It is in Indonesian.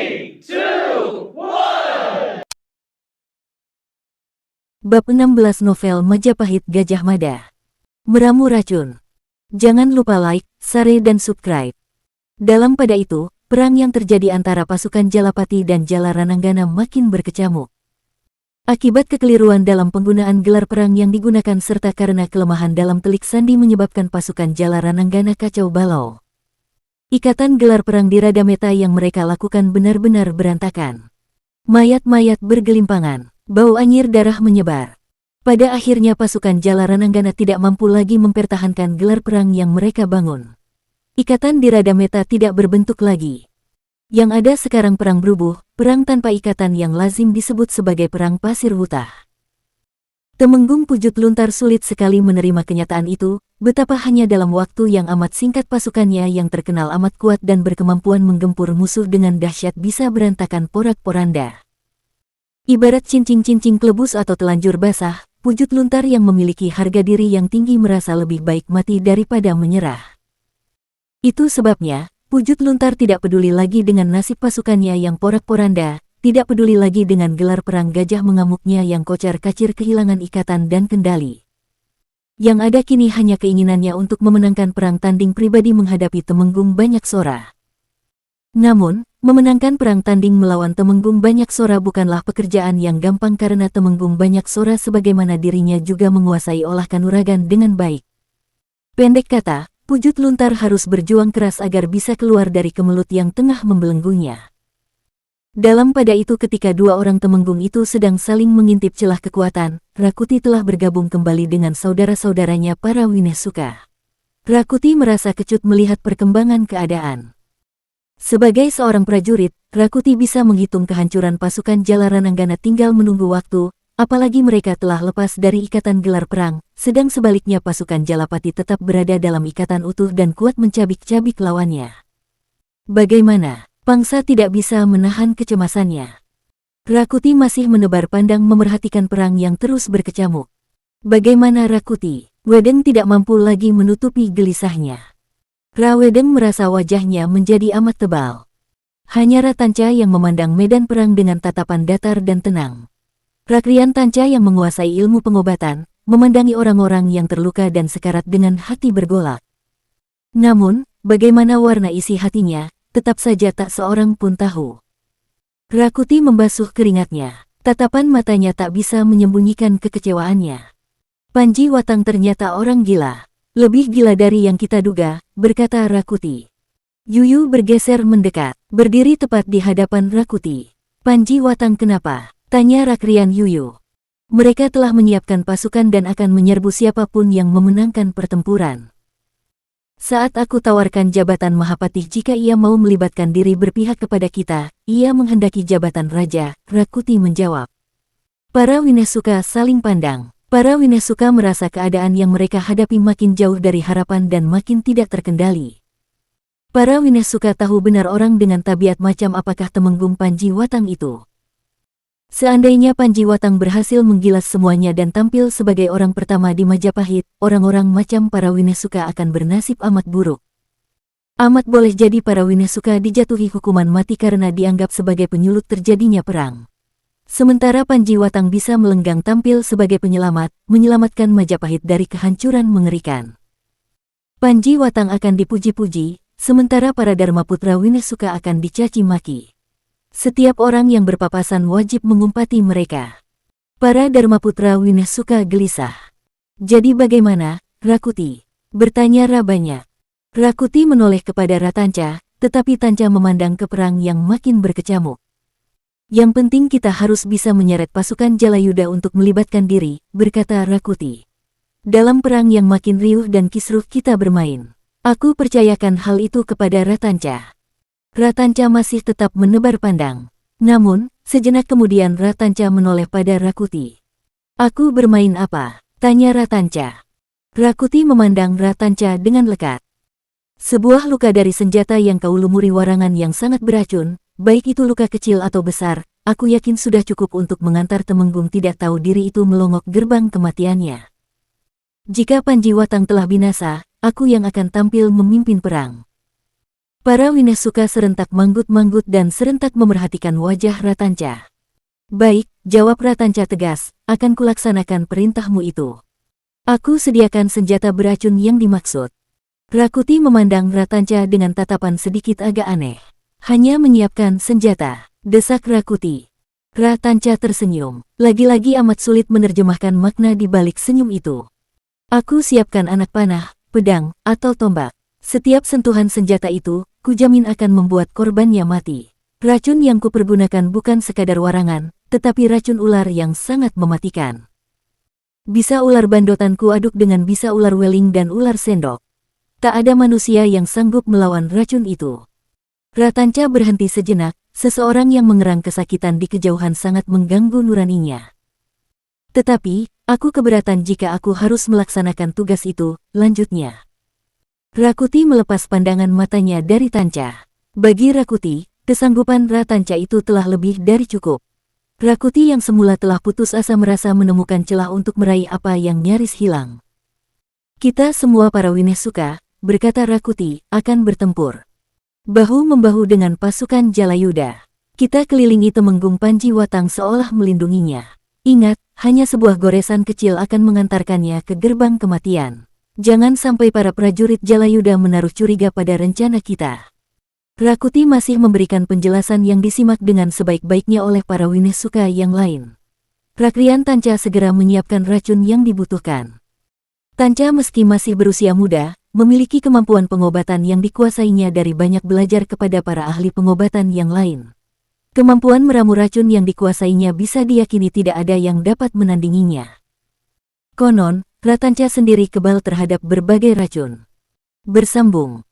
3, 2, 1. Bab 16 Novel Majapahit Gajah Mada. Meramu Racun. Jangan lupa like, share dan subscribe. Dalam pada itu, perang yang terjadi antara pasukan Jalapati dan Jalarananggana makin berkecamuk. Akibat kekeliruan dalam penggunaan gelar perang yang digunakan serta karena kelemahan dalam telik sandi menyebabkan pasukan Jalarananggana kacau balau. Ikatan gelar perang di Radameta yang mereka lakukan benar-benar berantakan. Mayat-mayat bergelimpangan, bau anyir darah menyebar. Pada akhirnya pasukan Jalarananggana tidak mampu lagi mempertahankan gelar perang yang mereka bangun. Ikatan di Radameta tidak berbentuk lagi. Yang ada sekarang perang berubuh, perang tanpa ikatan yang lazim disebut sebagai perang pasir hutah. Temenggung Pujut Luntar sulit sekali menerima kenyataan itu, betapa hanya dalam waktu yang amat singkat pasukannya yang terkenal amat kuat dan berkemampuan menggempur musuh dengan dahsyat bisa berantakan porak-poranda. Ibarat cincin-cincin klebus atau telanjur basah, Pujut Luntar yang memiliki harga diri yang tinggi merasa lebih baik mati daripada menyerah. Itu sebabnya, Pujut Luntar tidak peduli lagi dengan nasib pasukannya yang porak-poranda, tidak peduli lagi dengan gelar perang gajah mengamuknya yang kocar-kacir kehilangan ikatan dan kendali. Yang ada kini hanya keinginannya untuk memenangkan perang tanding pribadi menghadapi Temenggung Banyak Sora. Namun, memenangkan perang tanding melawan Temenggung Banyak Sora bukanlah pekerjaan yang gampang karena Temenggung Banyak Sora sebagaimana dirinya juga menguasai olah kanuragan dengan baik. Pendek kata, Pujut Luntar harus berjuang keras agar bisa keluar dari kemelut yang tengah membelenggunya. Dalam pada itu ketika dua orang Temenggung itu sedang saling mengintip celah kekuatan, Rakuti telah bergabung kembali dengan saudara-saudaranya para Winesuka. Rakuti merasa kecut melihat perkembangan keadaan. Sebagai seorang prajurit, Rakuti bisa menghitung kehancuran pasukan Jalarananggana tinggal menunggu waktu, apalagi mereka telah lepas dari ikatan gelar perang, sedang sebaliknya pasukan Jalapati tetap berada dalam ikatan utuh dan kuat mencabik-cabik lawannya. Bagaimana? Pangsa tidak bisa menahan kecemasannya. Rakuti masih menebar pandang memerhatikan perang yang terus berkecamuk. Bagaimana Rakuti? Wedeng tidak mampu lagi menutupi gelisahnya. Rawedeng merasa wajahnya menjadi amat tebal. Hanya Ratanca yang memandang medan perang dengan tatapan datar dan tenang. Rakrian Tanca yang menguasai ilmu pengobatan, memandangi orang-orang yang terluka dan sekarat dengan hati bergolak. Namun, bagaimana warna isi hatinya, tetap saja tak seorang pun tahu. Rakuti membasuh keringatnya, tatapan matanya tak bisa menyembunyikan kekecewaannya. Panji Watang ternyata orang gila, lebih gila dari yang kita duga, berkata Rakuti. Yuyu bergeser mendekat, berdiri tepat di hadapan Rakuti. Panji Watang kenapa? Tanya Rakrian Yuyu. Mereka telah menyiapkan pasukan dan akan menyerbu siapapun yang memenangkan pertempuran. Saat aku tawarkan jabatan Mahapatih jika ia mau melibatkan diri berpihak kepada kita, ia menghendaki jabatan raja, Rakuti menjawab. Para Winesuka saling pandang. Para Winesuka merasa keadaan yang mereka hadapi makin jauh dari harapan dan makin tidak terkendali. Para Winesuka tahu benar orang dengan tabiat macam apakah Temenggung Panji Watang itu. Seandainya Panji Watang berhasil menggilas semuanya dan tampil sebagai orang pertama di Majapahit, orang-orang macam para Winesuka akan bernasib amat buruk. Amat boleh jadi para Winesuka dijatuhi hukuman mati karena dianggap sebagai penyulut terjadinya perang. Sementara Panji Watang bisa melenggang tampil sebagai penyelamat, menyelamatkan Majapahit dari kehancuran mengerikan. Panji Watang akan dipuji-puji, sementara para Dharmaputra Winesuka akan dicaci maki. Setiap orang yang berpapasan wajib mengumpati mereka. Para Dharmaputra Winesuka gelisah. Jadi bagaimana, Rakuti? Bertanya Rabanya. Rakuti menoleh kepada Ratanca, tetapi Tanca memandang ke perang yang makin berkecamuk. Yang penting kita harus bisa menyeret pasukan Jalayuda untuk melibatkan diri, berkata Rakuti. Dalam perang yang makin riuh dan kisruh kita bermain. Aku percayakan hal itu kepada Ratanca. Ratanca masih tetap menebar pandang. Namun, sejenak kemudian Ratanca menoleh pada Rakuti. Aku bermain apa? Tanya Ratanca. Rakuti memandang Ratanca dengan lekat. Sebuah luka dari senjata yang kau lumuri warangan yang sangat beracun, baik itu luka kecil atau besar, aku yakin sudah cukup untuk mengantar Temenggung tidak tahu diri itu melongok gerbang kematiannya. Jika Panji Watang telah binasa, aku yang akan tampil memimpin perang. Para Winnesuka serentak manggut-manggut dan serentak memerhatikan wajah Ratanca. Baik, jawab Ratanca tegas, akan kulaksanakan perintahmu itu. Aku sediakan senjata beracun yang dimaksud. Rakuti memandang Ratanca dengan tatapan sedikit agak aneh. Hanya menyiapkan senjata, desak Rakuti. Ratanca tersenyum. Lagi-lagi amat sulit menerjemahkan makna di balik senyum itu. Aku siapkan anak panah, pedang, atau tombak. Setiap sentuhan senjata itu, kujamin akan membuat korbannya mati. Racun yang kupergunakan bukan sekadar warangan, tetapi racun ular yang sangat mematikan. Bisa ular bandotan ku aduk dengan bisa ular weling dan ular sendok. Tak ada manusia yang sanggup melawan racun itu. Ratanca berhenti sejenak, seseorang yang mengerang kesakitan di kejauhan sangat mengganggu nuraninya. Tetapi, aku keberatan jika aku harus melaksanakan tugas itu, lanjutnya. Rakuti melepas pandangan matanya dari Tanca. Bagi Rakuti, kesanggupan Ratanca itu telah lebih dari cukup. Rakuti yang semula telah putus asa merasa menemukan celah untuk meraih apa yang nyaris hilang. Kita semua para Winnesuka, berkata Rakuti, akan bertempur bahu-membahu dengan pasukan Jalayuda. Kita kelilingi Temenggung Panji Watang seolah melindunginya. Ingat, hanya sebuah goresan kecil akan mengantarkannya ke gerbang kematian. Jangan sampai para prajurit Jalayuda menaruh curiga pada rencana kita. Rakuti masih memberikan penjelasan yang disimak dengan sebaik-baiknya oleh para Winnesuka yang lain. Rakrian Tanca segera menyiapkan racun yang dibutuhkan. Tanca meski masih berusia muda, memiliki kemampuan pengobatan yang dikuasainya dari banyak belajar kepada para ahli pengobatan yang lain. Kemampuan meramu racun yang dikuasainya bisa diyakini tidak ada yang dapat menandinginya. Konon, Ratanca sendiri kebal terhadap berbagai racun. Bersambung.